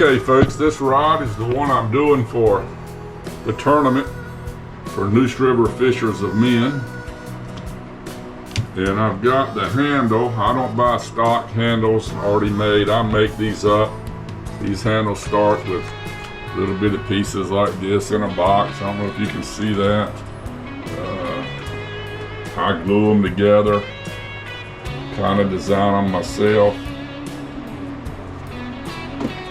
Okay folks, this rod is the one I'm doing for the tournament for Neuse River Fishers of Men. And I've got the handle. I don't buy stock handles already made. I make these up. These handles start with little bitty pieces like this in a box. I don't know if you can see that. I glue them together, kind of design them myself.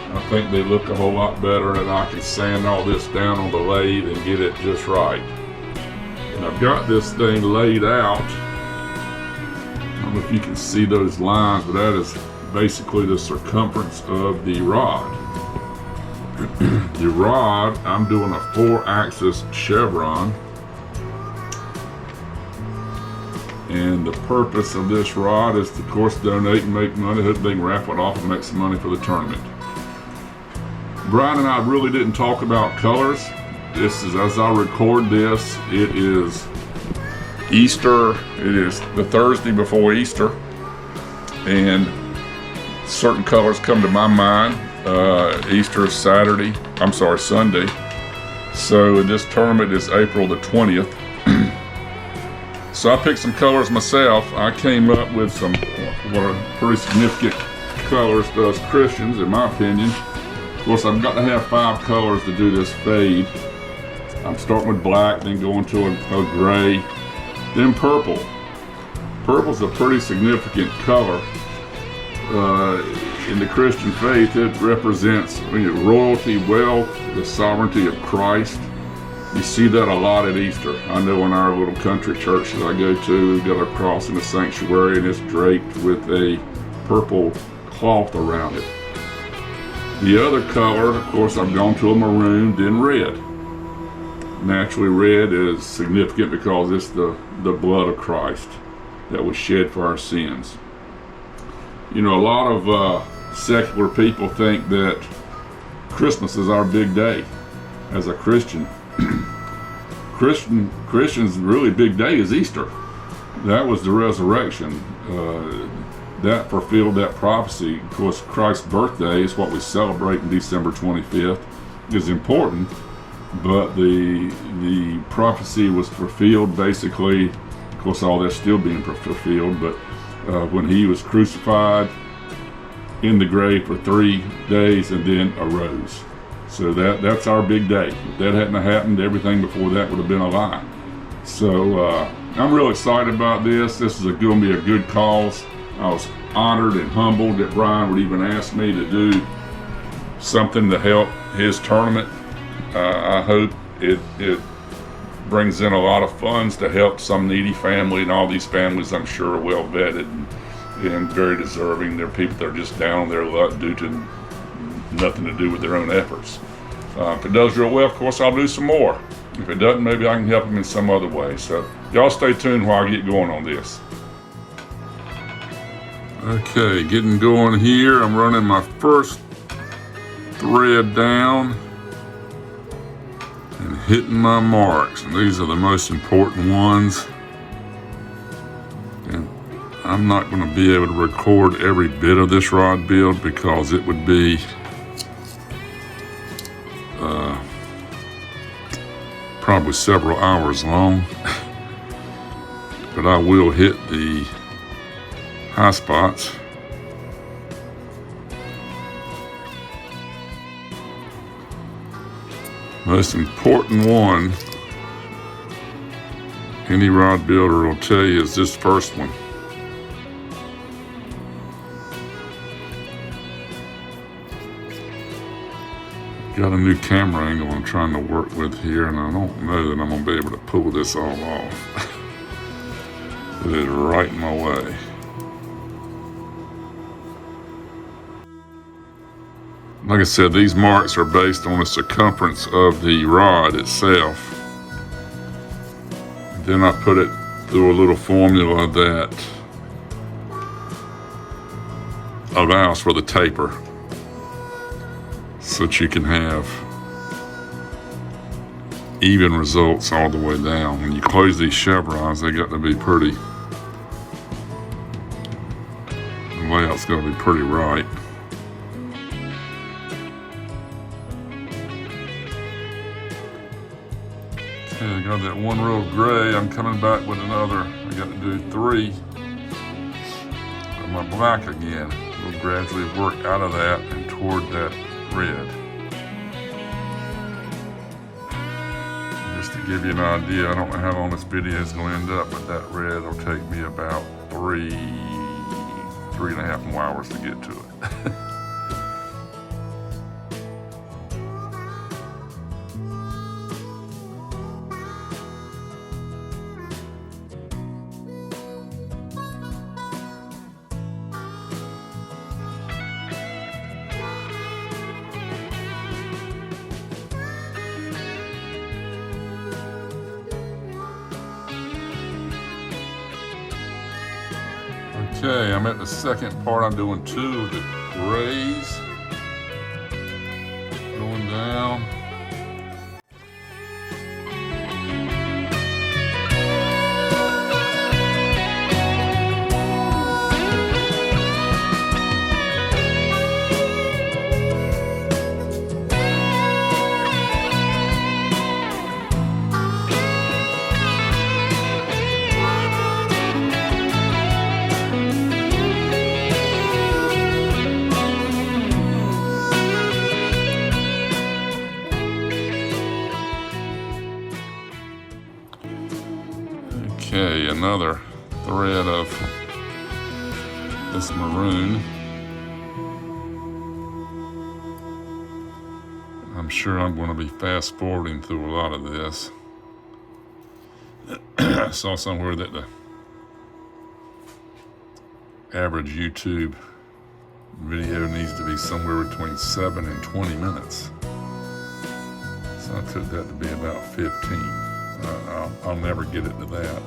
I think they look a whole lot better, and I can sand all this down on the lathe and get it just right. And I've got this thing laid out. I don't know if you can see those lines, but that is basically the circumference of the rod. The rod, I'm doing a 4-axis chevron. And the purpose of this rod is to, of course, donate and make money. Hope they can wrap it off and make some money for the tournament. Brian and I really didn't talk about colors. This is, as I record this, it is Easter. It is the Thursday before Easter. And certain colors come to my mind. Easter is Sunday. So this tournament is April the 20th. So I picked some colors myself. I came up with some what are pretty significant colors to us Christians, in my opinion. Of course, I've got to have 5 colors to do this fade. I'm starting with black, then going to a gray, then purple. Purple's a pretty significant color. In the Christian faith, it represents royalty, wealth, the sovereignty of Christ. You see that a lot at Easter. I know in our little country church that I go to, we've got a cross in the sanctuary and it's draped with a purple cloth around it. The other color, of course, I've gone to a maroon, then red. Naturally, red is significant because it's the blood of Christ that was shed for our sins. You know, a lot of secular people think that Christmas is our big day. As a Christian, Christians' really big day is Easter. That was the resurrection. That fulfilled that prophecy. Of course, Christ's birthday is what we celebrate on December 25th. Is important, but the prophecy was fulfilled basically. Of course, all that's still being fulfilled, but when he was crucified in the grave for 3 days and then arose. So that's our big day. If that hadn't happened, everything before that would have been a lie. So I'm real excited about this. This is going to be a good cause. I was honored and humbled that Brian would even ask me to do something to help his tournament. I hope it brings in a lot of funds to help some needy family, and all these families I'm sure are well vetted and very deserving. They're people that are just down on their luck due to nothing to do with their own efforts. If it does real well, of course, I'll do some more. If it doesn't, maybe I can help them in some other way. So y'all stay tuned while I get going on this. Okay, getting going here. I'm running my first thread down and hitting my marks. And these are the most important ones. And I'm not going to be able to record every bit of this rod build because it would be probably several hours long. But I will hit the high spots. Most important one any rod builder will tell you is this first one. Got a new camera angle I'm trying to work with here, and I don't know that I'm going to be able to pull this all off. It is right in my way. Like I said, these marks are based on the circumference of the rod itself. Then I put it through a little formula that allows for the taper, so that you can have even results all the way down. When you close these chevrons, they got to be pretty, the layout's got to be pretty right. Okay, I got that one row of gray. I'm coming back with another. I got to do 3 of my black again. We'll gradually work out of that and toward that red. Just to give you an idea, I don't know how long this video is going to end up, but that red will take me about 3.5 more hours to get to it. Okay, I'm at the second part. I'm doing 2 of the grays. Going down. Okay, another thread of this maroon. I'm sure I'm going to be fast forwarding through a lot of this. I saw somewhere that the average YouTube video needs to be somewhere between 7 and 20 minutes. So I took that to be about 15. I'll never get it to that.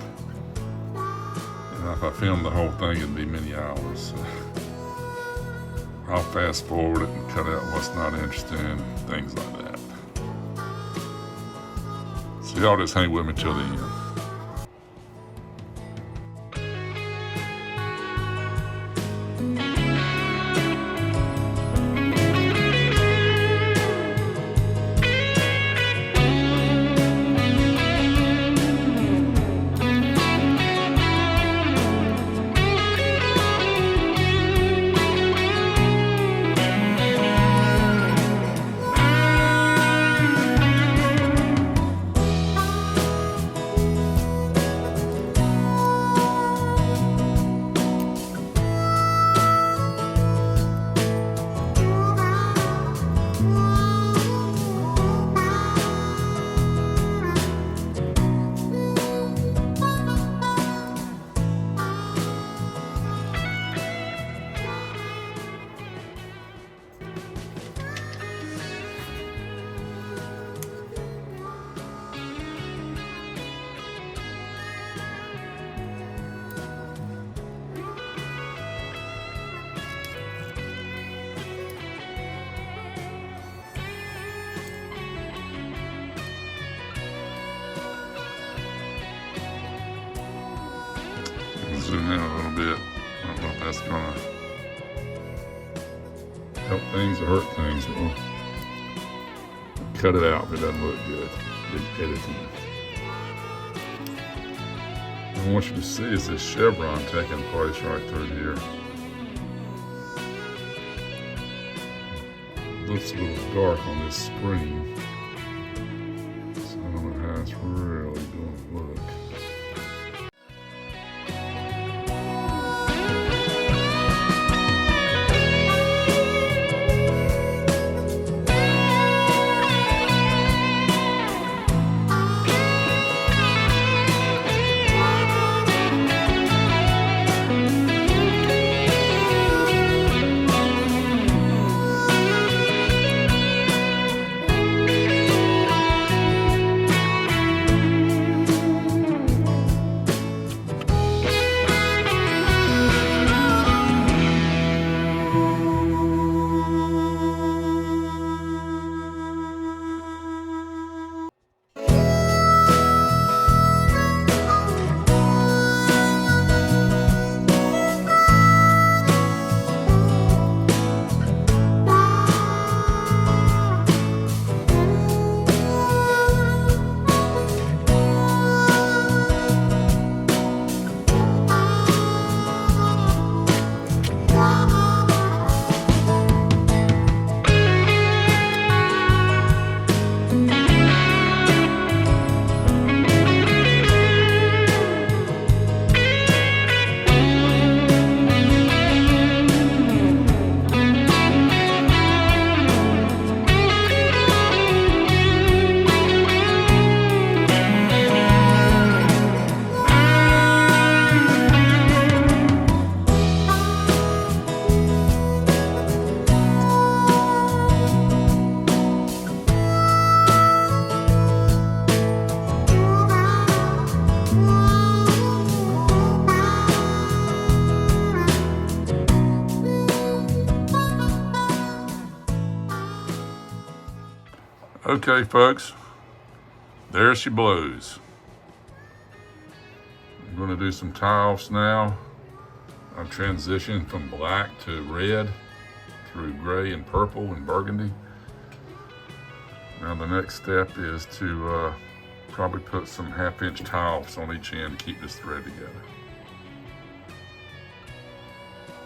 And if I filmed the whole thing, it'd be many hours. So I'll fast forward it and cut out what's not interesting, things like that. So y'all just hang with me till the end. Zoom in a little bit. I don't know if that's gonna help things or hurt things. We'll cut it out if it doesn't look good. Big editing. What I want you to see is this chevron taking place right through here. It looks a little dark on this screen, so I don't know how it's really going to look. Okay, folks, there she blows. I'm going to do some tie-offs now. I've transitioned from black to red through gray and purple and burgundy. Now the next step is to probably put some 1/2-inch tie-offs on each end to keep this thread together.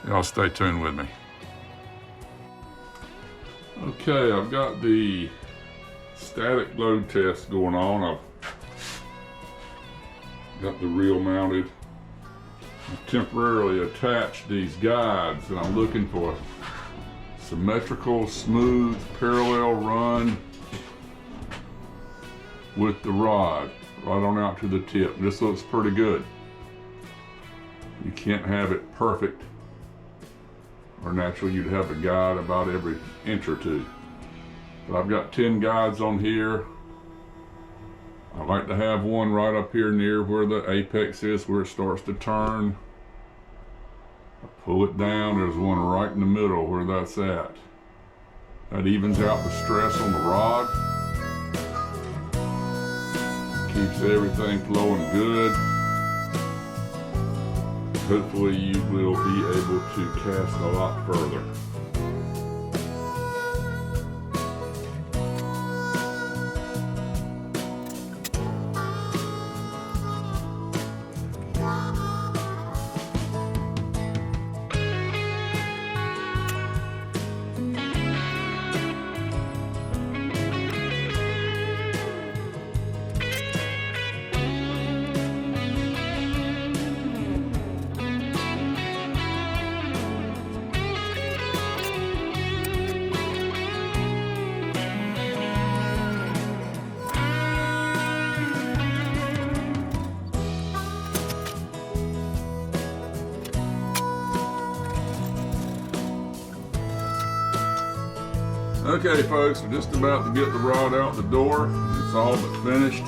Y'all stay tuned with me. Okay, I've got the static load test going on. I've got the reel mounted. I've temporarily attached these guides, and I'm looking for a symmetrical, smooth, parallel run with the rod right on out to the tip. This looks pretty good. You can't have it perfect, or naturally you'd have a guide about every inch or two. But I've got 10 guides on here. I like to have one right up here near where the apex is, where it starts to turn. I pull it down, there's one right in the middle where that's at. That evens out the stress on the rod. Keeps everything flowing good. Hopefully you will be able to cast a lot further. Okay folks, we're just about to get the rod out the door. It's all but finished.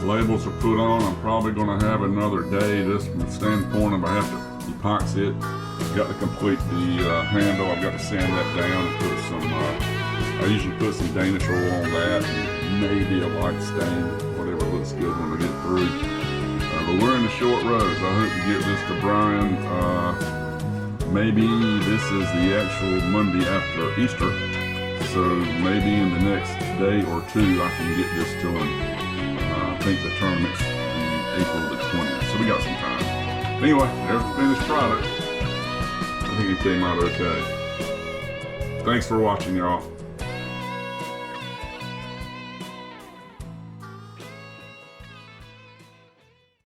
The labels are put on. I'm probably going to have another day just from the standpoint of I have to epoxy it. I've got to complete the handle. I've got to sand that down and put some, I usually put some Danish oil on that and maybe a light stain, whatever looks good when we get through. But we're in the short rows. I hope to get this to Brian. Maybe this is the actual Monday after Easter, so maybe in the next day or two I can get this to him. I think the tournament's in April the 20th, so we got some time. Anyway, there's the finished product. I think it came out okay. Thanks for watching, y'all.